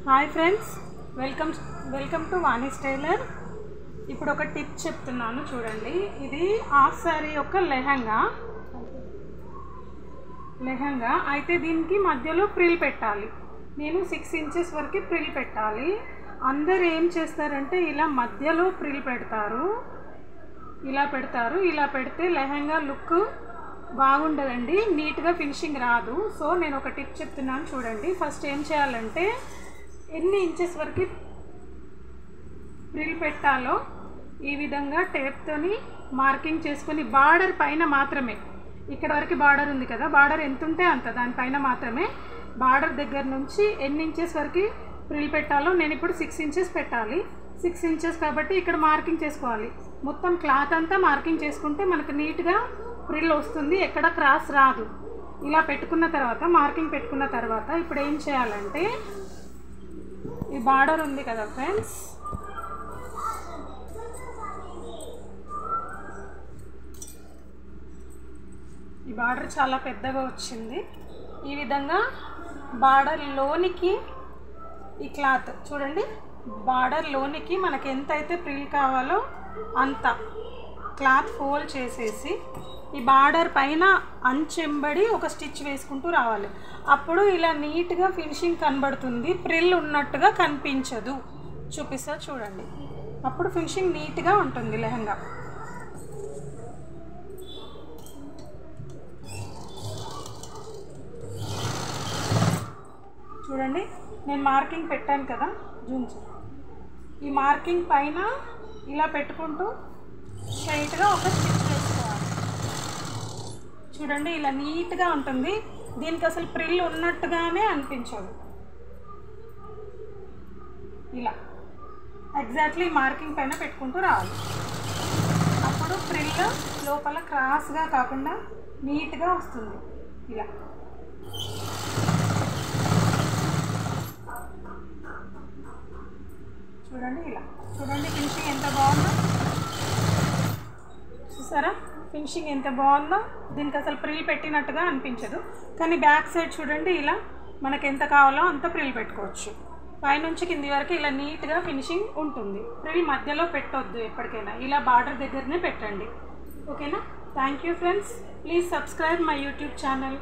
Hi friends, welcome to Vani's tailor. ఇప్పుడు ఒక tip చెప్తున్నాను చూడండి. ఇది హాఫ్ సారీ యొక్క లెహంగా అయితే దీనికి మధ్యలో ప్రిల్ పెట్టాలి. నేను 6 ఇంచెస్ వరకు ప్రిల్ పెట్టాలి. అందరు ఏం చేస్తారంటే ఇలా మధ్యలో ప్రిల్ పెడతారు, ఇలా పెడితే లెహంగా లుక్ బాగుండదండి, నీట్గా ఫినిషింగ్ రాదు. సో నేను ఒక టిప్ చెప్తున్నాను చూడండి. ఫస్ట్ ఏం చేయాలంటే ఎన్ని ఇంచెస్ వరకు ప్రిల్ పెట్టాలో ఈ విధంగా టేప్తోని మార్కింగ్ చేసుకొని బార్డర్ పైన మాత్రమే, ఇక్కడ వరకు బార్డర్ ఉంది కదా, బార్డర్ ఎంత ఉంటే అంత దానిపైన మాత్రమే బార్డర్ దగ్గర నుంచి ఎన్ని ఇంచెస్ వరకు ప్రిల్ పెట్టాలో నేను ఇప్పుడు 6 ఇంచెస్ పెట్టాలి. 6 ఇంచెస్ కాబట్టి ఇక్కడ మార్కింగ్ చేసుకోవాలి. మొత్తం క్లాత్ అంతా మార్కింగ్ చేసుకుంటే మనకు నీట్గా ప్రిల్ వస్తుంది, ఎక్కడ క్రాస్ రాదు. ఇలా పెట్టుకున్న తర్వాత మార్కింగ్ పెట్టుకున్న తర్వాత ఇప్పుడు ఏం చేయాలంటే ఈ బార్డర్ ఉంది కదా ఫ్రెండ్స్, ఈ బార్డర్ చాలా పెద్దగా వచ్చింది. ఈ విధంగా బార్డర్ లోనికి ఈ క్లాత్ చూడండి, బార్డర్ లోనికి మనకి ఎంతైతే ప్రిల్ కావాలో అంత క్లాత్ ఫోల్డ్ చేసేసి ఈ బార్డర్ పైన అంచెంబడి ఒక స్టిచ్ వేసుకుంటూ రావాలి. అప్పుడు ఇలా నీట్గా ఫినిషింగ్ కనబడుతుంది, ప్రిల్ ఉన్నట్టుగా కనిపించదు. చూపిస్తా చూడండి, అప్పుడు ఫినిషింగ్ నీట్గా ఉంటుంది లెహంగా. చూడండి, నేను మార్కింగ్ పెట్టాను కదా, జూమ్ చేయండి. ఈ మార్కింగ్ పైన ఇలా పెట్టుకుంటూ స్ట్రైట్గా ఒక స్టిచ్ వేసుకోవాలి. చూడండి, ఇలా నీట్గా ఉంటుంది, దీనికి అసలు ప్రిల్ ఉన్నట్టుగానే అనిపించదు. ఇలా ఎగ్జాక్ట్లీ మార్కింగ్ పైన పెట్టుకుంటూ రావాలి. అప్పుడు ప్రిల్ లోపల క్రాస్గా కాకుండా నీట్గా వస్తుంది. ఇలా చూడండి, ఇలా చూడండి ఫినిషింగ్ ఎంత బాగుందో. చూసారా ఫినిషింగ్ ఎంత బాగుందో, దీనికి అసలు ప్రిల్ పెట్టినట్టుగా అనిపించదు. కానీ బ్యాక్ సైడ్ చూడండి, ఇలా మనకు ఎంత కావాలో అంత ప్రిల్ పెట్టుకోవచ్చు. పైనుంచి కింది వరకు ఇలా నీట్గా ఫినిషింగ్ ఉంటుంది. ప్రిల్ మధ్యలో పెట్టొద్దు ఎప్పటికైనా, ఇలా బార్డర్ దగ్గరనే పెట్టండి. ఓకేనా? Thank you friends, please subscribe my YouTube channel.